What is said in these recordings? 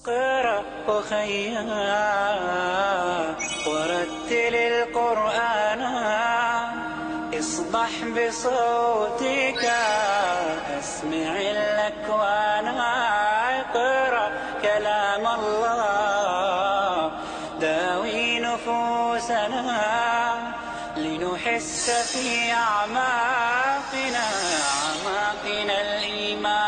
اقرأ أخيا ورتل القرآن اصبح بصوتك اسمع الأكوان اقرأ كلام الله داوي نفوسنا لنحس في أعماقنا الإيمان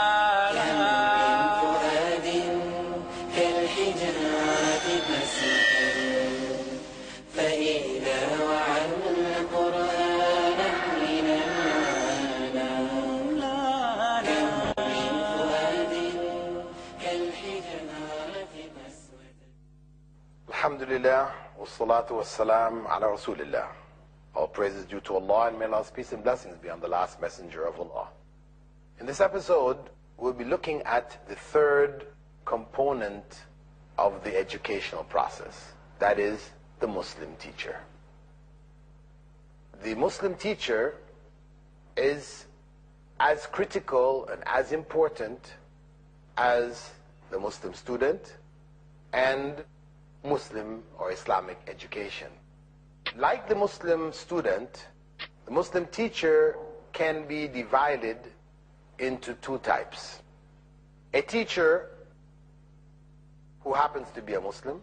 Alhamdulillah, wassalatu wassalam ala Rasulillah. All praise is due to Allah, and may Allah's peace and blessings be on the last messenger of Allah. In this episode, we'll be looking at the third component of the educational process. That is, the Muslim teacher. The Muslim teacher is as critical and as important as the Muslim student and Muslim or Islamic education. Like the Muslim student, the Muslim teacher can be divided into two types. A teacher who happens to be a Muslim,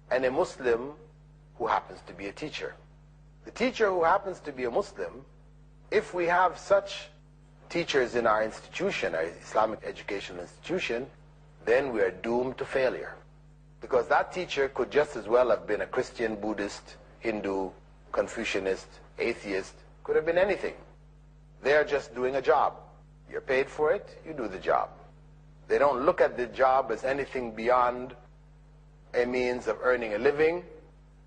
and a Muslim who happens to be a teacher. The teacher who happens to be a Muslim, if we have such teachers in our institution, our Islamic educational institution, then we are doomed to failure. Because that teacher could just as well have been a Christian, Buddhist, Hindu, Confucianist, atheist, could have been anything. They are just doing a job. You're paid for it, you do the job. They don't look at the job as anything beyond a means of earning a living.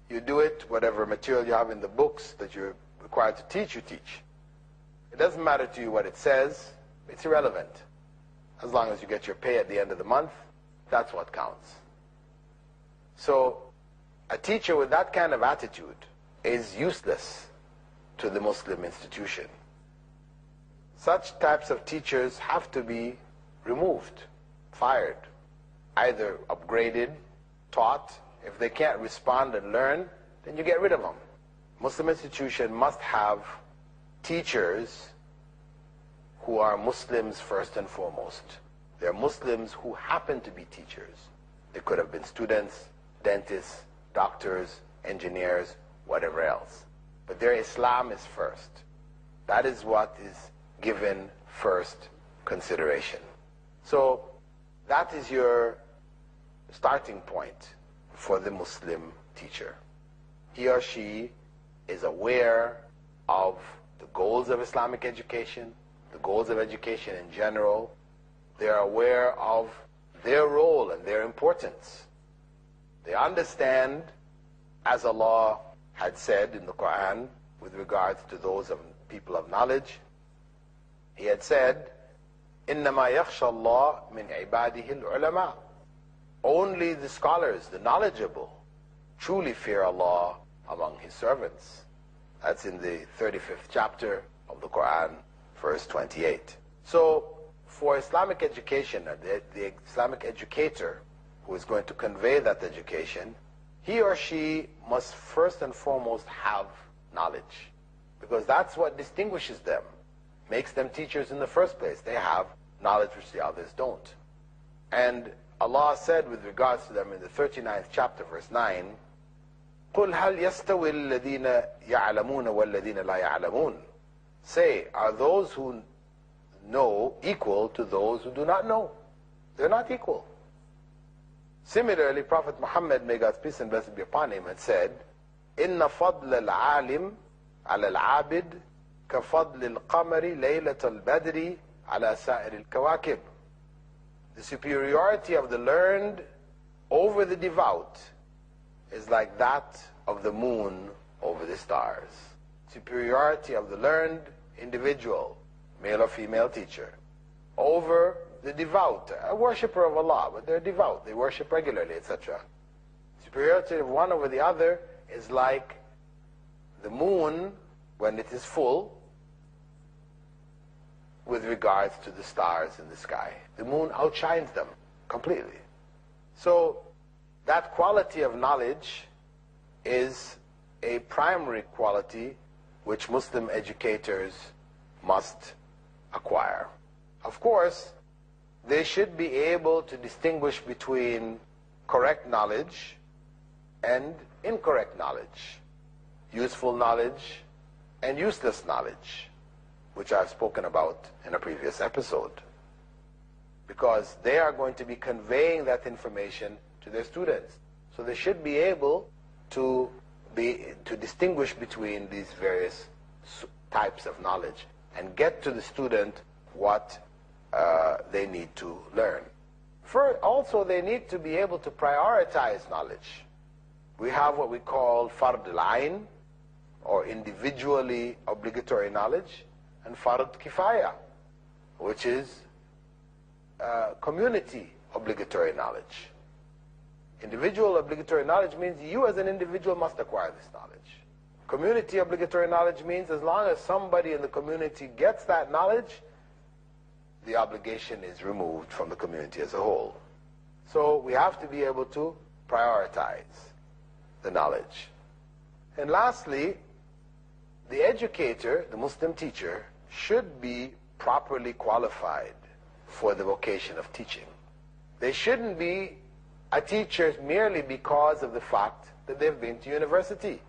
You do it, whatever material you have in the books that you're required to teach, you teach. It doesn't matter to you what it says, it's irrelevant. As long as you get your pay at the end of the month, that's what counts. So, a teacher with that kind of attitude is useless to the Muslim institution. Such types of teachers have to be removed, fired, either upgraded, taught. If they can't respond and learn, then you get rid of them. Muslim institution must have teachers who are Muslims first and foremost. They're Muslims who happen to be teachers. They could have been students, dentists, doctors, engineers, whatever else. But their Islam is first. That is what is given first consideration. So that is your starting point for the Muslim teacher. He or she is aware of the goals of Islamic education, the goals of education in general. They are aware of their role and their importance. They understand, as Allah had said in the Quran with regards to those of people of knowledge, He had said, إِنَّمَا يَخْشَى اللَّهَ مِنْ عِبَادِهِ الْعُلَمَاءِ. Only the scholars, the knowledgeable, truly fear Allah among His servants. That's in the 35th chapter of the Quran, verse 28. So, for Islamic education, the Islamic educator who is going to convey that education, he or she must first and foremost have knowledge. Because that's what distinguishes them, makes them teachers in the first place. They have knowledge which the others don't. And Allah said with regards to them in the 39th chapter, verse 9, قُلْ هَلْ يَسْتَوِي الَّذِينَ يَعْلَمُونَ وَالَّذِينَ لَا يَعْلَمُونَ. Say, are those who know equal to those who do not know? They're not equal. Similarly, Prophet Muhammad, may God's peace and blessing be upon him, had said, إِنَّ فَضْلَ الْعَالِمِ عَلَى الْعَابِدِ كَفَضْلِ الْقَمَرِ لَيْلَةَ الْبَدْرِ عَلَى سَائِرِ الْكَوَاكِبِ. The superiority of the learned over the devout is like that of the moon over the stars. Superiority of the learned individual, male or female teacher, over the devout, a worshipper of Allah, but they're devout, they worship regularly, etc. Superiority of one over the other is like the moon when it is full with regards to the stars in the sky. The moon outshines them completely. So that quality of knowledge is a primary quality which Muslim educators must acquire. Of course, they should be able to distinguish between correct knowledge and incorrect knowledge, useful knowledge and useless knowledge, which I've spoken about in a previous episode, because they are going to be conveying that information to their students. So they should be able to distinguish between these various types of knowledge and get to the student what they need to learn. Also, they need to be able to prioritize knowledge. We have what we call fard al-ain, or individually obligatory knowledge, and fard kifaya, which is community obligatory knowledge. Individual obligatory knowledge means you as an individual must acquire this knowledge. Community obligatory knowledge means as long as somebody in the community gets that knowledge, the obligation is removed from the community as a whole. So we have to be able to prioritize the knowledge. And lastly, the educator, the Muslim teacher, should be properly qualified for the vocation of teaching. They shouldn't be a teacher merely because of the fact that they've been to university.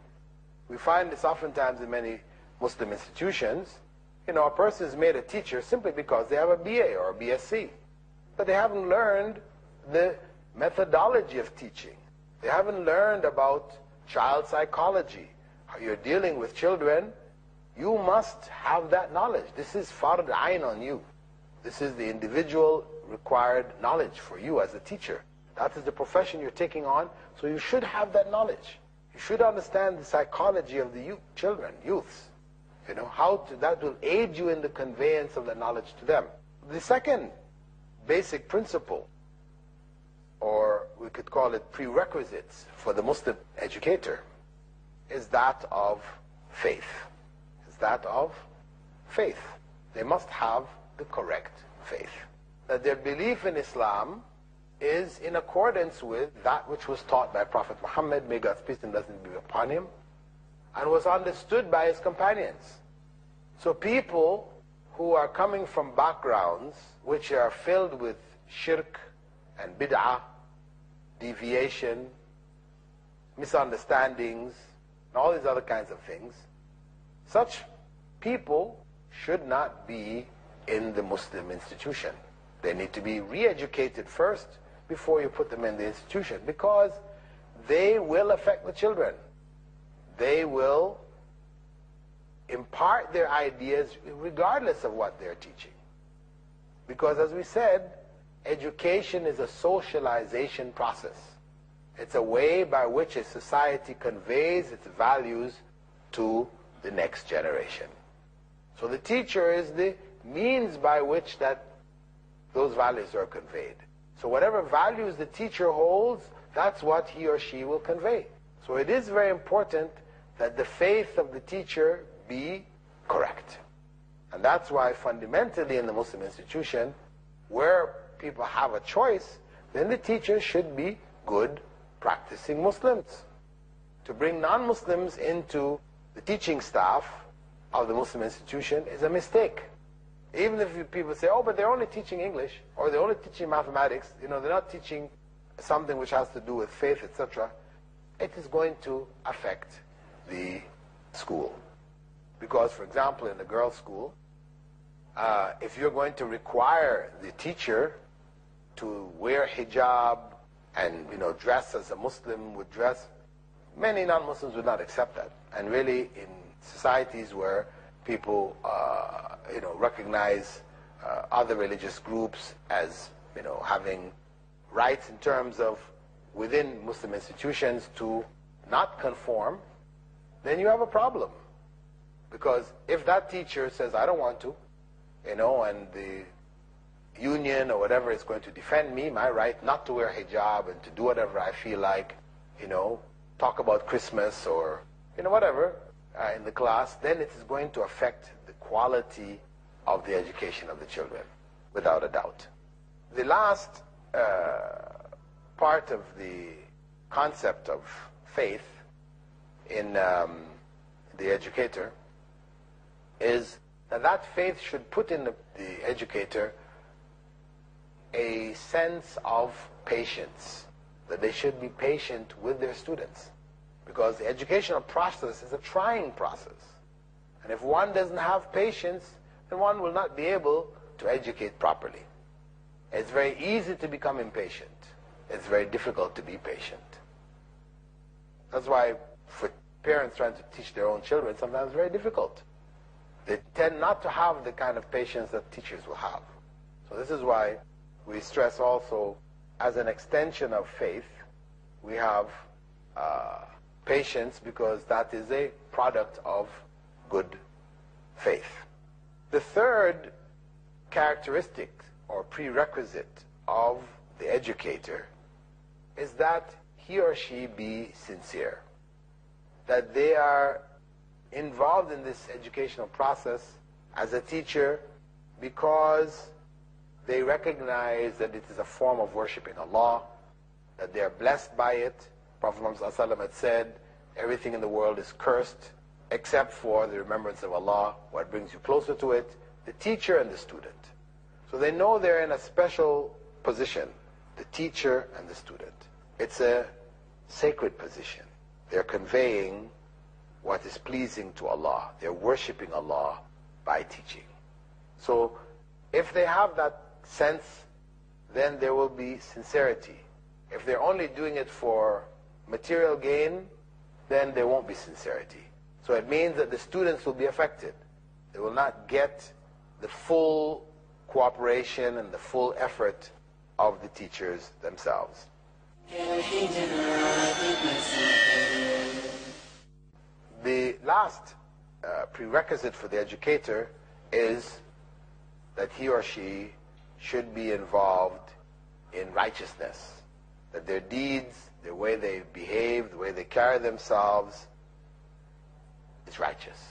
We find this oftentimes in many Muslim institutions. A person is made a teacher simply because they have a BA or a BSc. But they haven't learned the methodology of teaching. They haven't learned about child psychology. How you're dealing with children, you must have that knowledge. This is fard ayn on you. This is the individual required knowledge for you as a teacher. That is the profession you're taking on, so you should have that knowledge. You should understand the psychology of the youths. That will aid you in the conveyance of the knowledge to them. The second basic principle, or we could call it prerequisites for the Muslim educator, is that of faith. They must have the correct faith. That their belief in Islam is in accordance with that which was taught by Prophet Muhammad, may God's peace and blessings be upon him, and was understood by his companions. So people who are coming from backgrounds which are filled with shirk and bid'ah, deviation, misunderstandings, and all these other kinds of things, such people should not be in the Muslim institution. They need to be re-educated first before you put them in the institution, because they will affect the children. They will impart their ideas regardless of what they're teaching. Because as we said, education is a socialization process. It's a way by which a society conveys its values to the next generation. So the teacher is the means by which those values are conveyed. So whatever values the teacher holds, that's what he or she will convey. So it is very important that the faith of the teacher be correct. And that's why fundamentally in the Muslim institution, where people have a choice, then the teachers should be good, practicing Muslims. To bring non-Muslims into the teaching staff of the Muslim institution is a mistake. Even if people say, oh, but they're only teaching English, or they're only teaching mathematics, they're not teaching something which has to do with faith, etc., it is going to affect the school. Because, for example, in the girls' school, if you're going to require the teacher to wear hijab and dress as a Muslim would dress, many non-Muslims would not accept that. And really, in societies where people recognize other religious groups as having rights in terms of within Muslim institutions to not conform, then you have a problem. Because if that teacher says, I don't want to, and the union or whatever is going to defend me, my right not to wear hijab and to do whatever I feel like, talk about Christmas or, whatever in the class, then it is going to affect the quality of the education of the children, without a doubt. The last part of the concept of faith in the educator is that faith should put in the educator a sense of patience, that they should be patient with their students, because the educational process is a trying process. And if one doesn't have patience, then one will not be able to educate properly. It's very easy to become impatient. It's very difficult to be patient. That's why for parents trying to teach their own children, sometimes it's very difficult. They tend not to have the kind of patience that teachers will have. So this is why we stress also, as an extension of faith, we have patience, because that is a product of good faith. The third characteristic or prerequisite of the educator is that he or she be sincere, that they are involved in this educational process as a teacher because they recognize that it is a form of worshiping Allah, that they are blessed by it. Prophet Muhammad ﷺ had said, everything in the world is cursed except for the remembrance of Allah, what brings you closer to it, the teacher and the student. So they know they're in a special position, the teacher and the student. It's a sacred position. They're conveying what is pleasing to Allah. They're worshiping Allah by teaching. So if they have that sense, then there will be sincerity. If they're only doing it for material gain, then there won't be sincerity. So it means that the students will be affected. They will not get the full cooperation and the full effort of the teachers themselves. The last prerequisite for the educator is that he or she should be involved in righteousness, that their deeds, the way they behave, the way they carry themselves is righteous,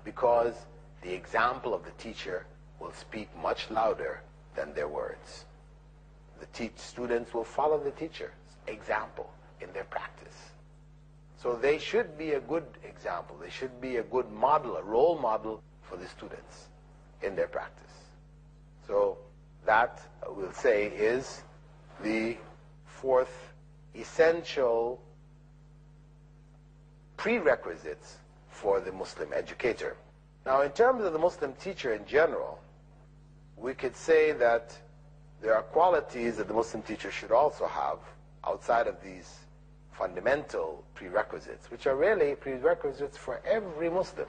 because the example of the teacher will speak much louder than their words. The students will follow the teacher's example in their practice. So they should be a good example. They should be a good model, a role model for the students in their practice. So that, we'll say, is the fourth essential prerequisites for the Muslim educator. Now, in terms of the Muslim teacher in general, we could say that there are qualities that the Muslim teacher should also have outside of these fundamental prerequisites, which are really prerequisites for every Muslim.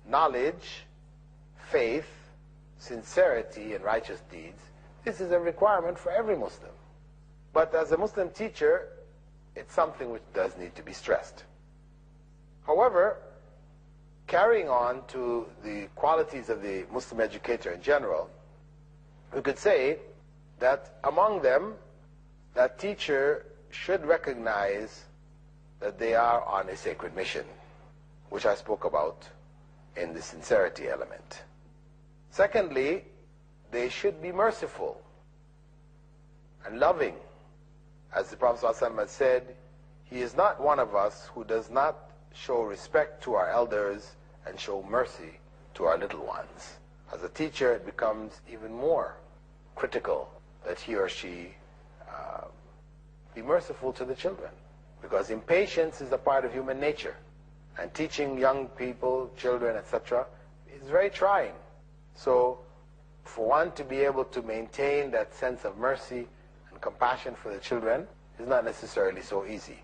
Knowledge, faith, sincerity, and righteous deeds. This is a requirement for every Muslim. But as a Muslim teacher, it's something which does need to be stressed. However, carrying on to the qualities of the Muslim educator in general, we could say that among them, that teacher should recognize that they are on a sacred mission, which I spoke about in the sincerity element. Secondly, they should be merciful and loving. As the Prophet ﷺ has said, he is not one of us who does not show respect to our elders and show mercy to our little ones. As a teacher, it becomes even more critical that he or she be merciful to the children, because impatience is a part of human nature, and teaching young people, children, etc., is very trying. So for one to be able to maintain that sense of mercy and compassion for the children is not necessarily so easy,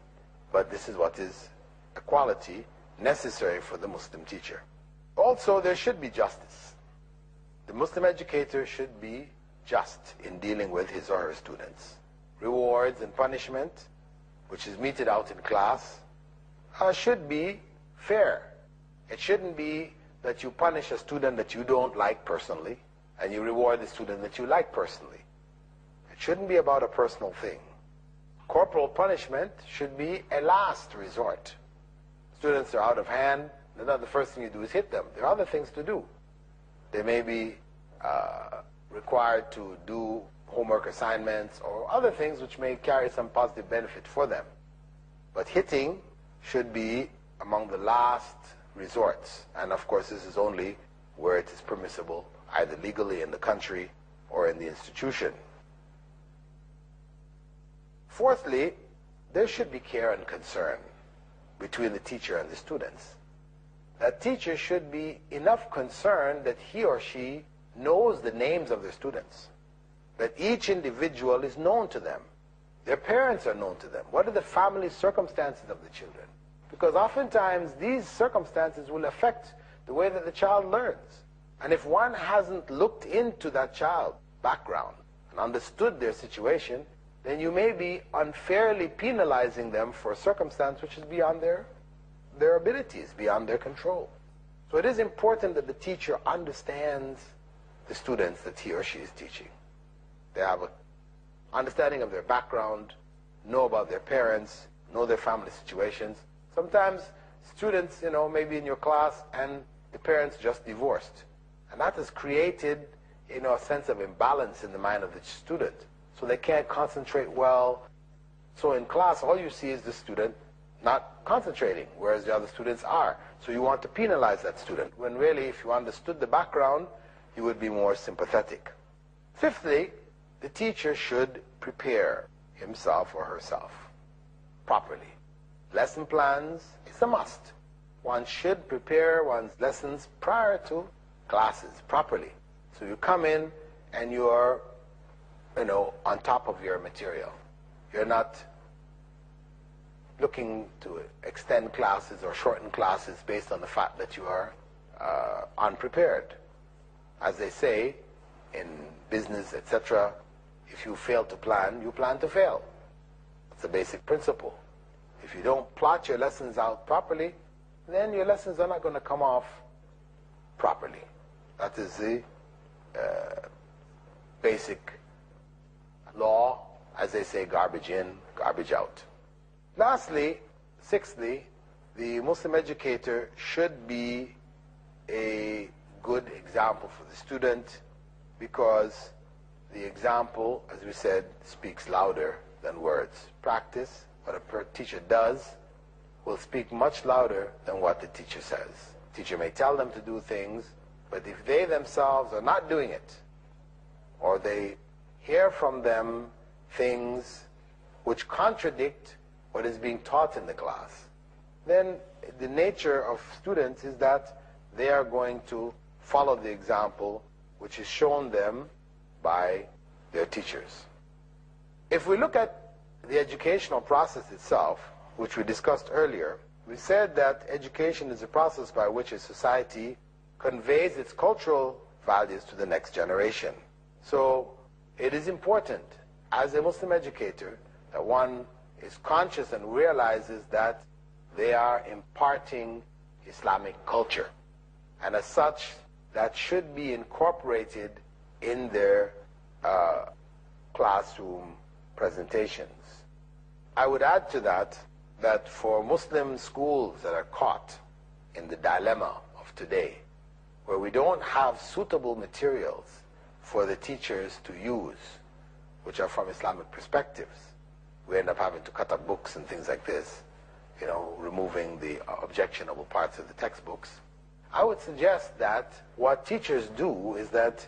but this is what is a quality necessary for the Muslim teacher. Also, there should be justice. The Muslim educator should be just in dealing with his or her students. Rewards and punishment, which is meted out in class, should be fair. It shouldn't be that you punish a student that you don't like personally and you reward the student that you like personally. It shouldn't be about a personal thing. Corporal punishment should be a last resort. Students are out of hand, not the first thing you do is hit them. There are other things to do. They may be required to do homework assignments or other things which may carry some positive benefit for them. But hitting should be among the last resorts. And of course, this is only where it is permissible, either legally in the country or in the institution. Fourthly, there should be care and concern between the teacher and the students. That teacher should be enough concerned that he or she knows the names of their students, that each individual is known to them. Their parents are known to them. What are the family circumstances of the children? Because oftentimes these circumstances will affect the way that the child learns. And if one hasn't looked into that child's background and understood their situation, then you may be unfairly penalizing them for a circumstance which is beyond their abilities, beyond their control. So it is important that the teacher understands the students that he or she is teaching. They have an understanding of their background, know about their parents, know their family situations. Sometimes students, maybe in your class and the parents just divorced. And that has created, a sense of imbalance in the mind of the student. So they can't concentrate well. So in class, all you see is the student not concentrating, whereas the other students are. So you want to penalize that student, when really, if you understood the background, you would be more sympathetic. Fifthly, the teacher should prepare himself or herself properly. Lesson plans is a must. One should prepare one's lessons prior to classes properly. So you come in and you are, on top of your material. You're not looking to extend classes or shorten classes based on the fact that you are unprepared. As they say in business, etc., if you fail to plan, you plan to fail. It's a basic principle. If you don't plot your lessons out properly, then your lessons are not going to come off properly. That is the basic law, as they say, garbage in, garbage out. Lastly, sixthly, the Muslim educator should be a good example for the student, because the example, as we said, speaks louder than words. Practice, what a teacher does, will speak much louder than what the teacher says. The teacher may tell them to do things, but if they themselves are not doing it, or they hear from them things which contradict what is being taught in the class, then the nature of students is that they are going to follow the example which is shown them by their teachers. If we look at the educational process itself, which we discussed earlier, we said that education is a process by which a society conveys its cultural values to the next generation. So it is important as a Muslim educator that one is conscious and realizes that they are imparting Islamic culture. And as such, that should be incorporated in their classroom presentations. I would add to that for Muslim schools that are caught in the dilemma of today, where we don't have suitable materials for the teachers to use, which are from Islamic perspectives, we end up having to cut up books and things like this, removing the objectionable parts of the textbooks. I would suggest that what teachers do is that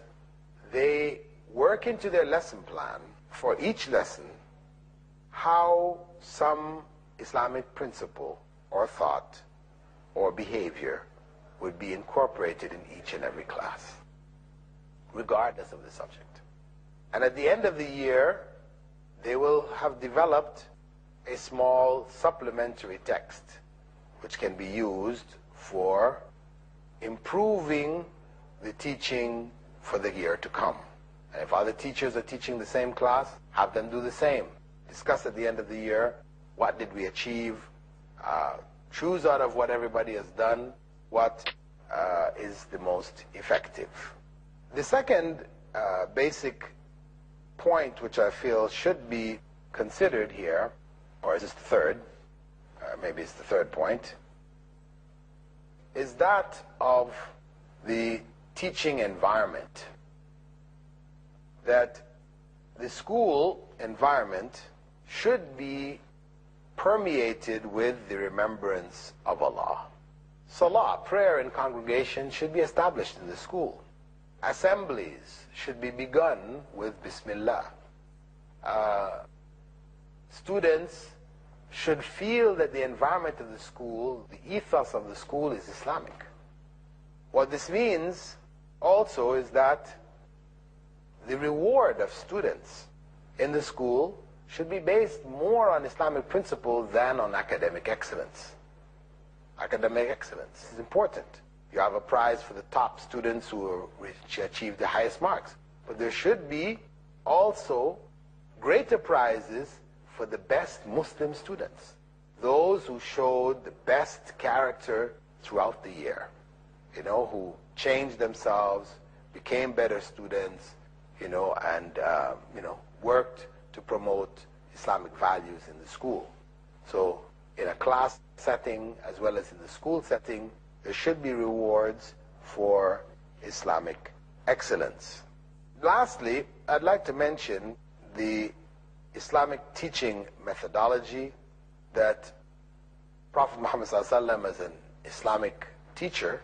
they work into their lesson plan for each lesson how some Islamic principle or thought or behavior would be incorporated in each and every class, regardless of the subject. And at the end of the year, they will have developed a small supplementary text which can be used for improving the teaching for the year to come. And if other teachers are teaching the same class, have them do the same. Discuss at the end of the year, what did we achieve? Choose out of what everybody has done, what is the most effective. The second basic point which I feel should be considered here, or is this the third? Maybe it's the third point, is that of the teaching environment. That the school environment should be permeated with the remembrance of Allah. Salah, prayer in congregation, should be established in the school. Assemblies should be begun with Bismillah. Students should feel that the environment of the school, the ethos of the school, is Islamic. What this means also is that the reward of students in the school should be based more on Islamic principles than on academic excellence. Academic excellence is important. You have a prize for the top students who achieve the highest marks. But there should be also greater prizes for the best Muslim students, those who showed the best character throughout the year, who changed themselves, became better students, and worked to promote Islamic values in the school. So in a class setting as well as in the school setting, there should be rewards for Islamic excellence. Lastly, I'd like to mention the Islamic teaching methodology that Prophet Muhammad ﷺ, as an Islamic teacher,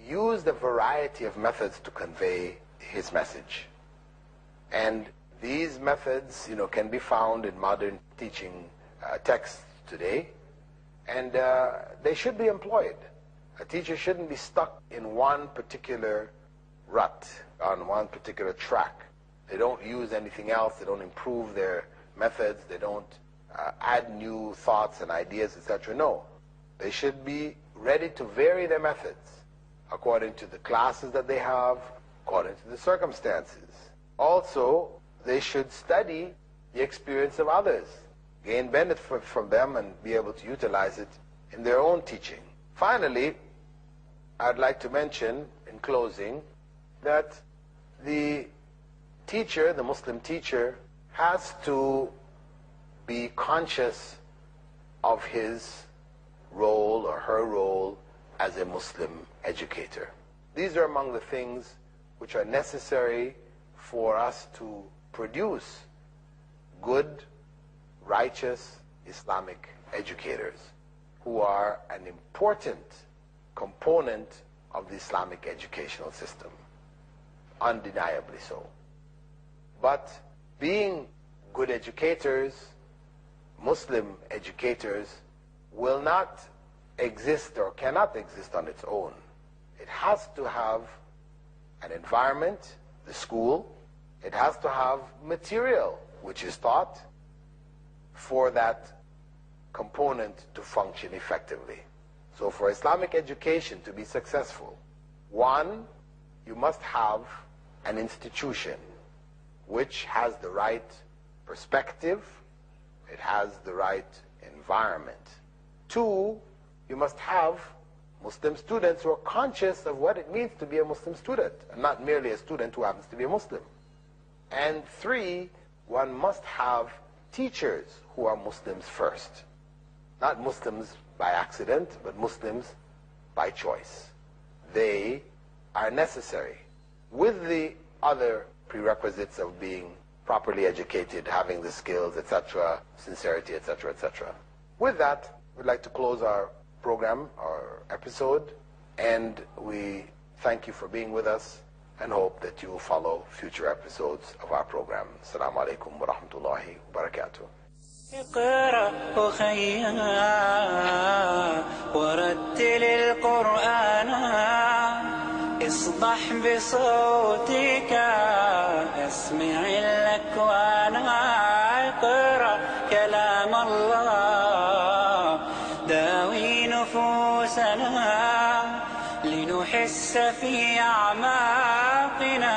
used a variety of methods to convey his message. And these methods, can be found in modern teaching texts today, and they should be employed. A teacher shouldn't be stuck in one particular rut, on one particular track. They don't use anything else, they don't improve their methods, they don't add new thoughts and ideas, etc. No, they should be ready to vary their methods according to the classes that they have, according to the circumstances. Also, they should study the experience of others, gain benefit from them, and be able to utilize it in their own teaching. Finally, I'd like to mention, in closing, that the teacher, the Muslim teacher, has to be conscious of his role or her role as a Muslim educator. These are among the things which are necessary for us to produce good, righteous Islamic educators who are an important component of the Islamic educational system, undeniably so. But being good educators, Muslim educators, will not exist or cannot exist on its own. It has to have an environment, the school. It has to have material which is taught for that component to function effectively. So for Islamic education to be successful, one, you must have an institution which has the right perspective, it has the right environment. Two, you must have Muslim students who are conscious of what it means to be a Muslim student, and not merely a student who happens to be a Muslim. And three, one must have teachers who are Muslims first. Not Muslims by accident, but Muslims by choice. They are necessary, with the other prerequisites of being properly educated, having the skills, etc., sincerity, etc., etc. With that, we'd like to close our program, our episode, and we thank you for being with us and hope that you will follow future episodes of our program. Assalamu alaikum wa rahmatullahi wa barakatuh. اقرأ أخيا ورتل القرآن اصدح بصوتك اسمع الأكوان اقرأ كلام الله داوي نفوسنا لنحس في أعماقنا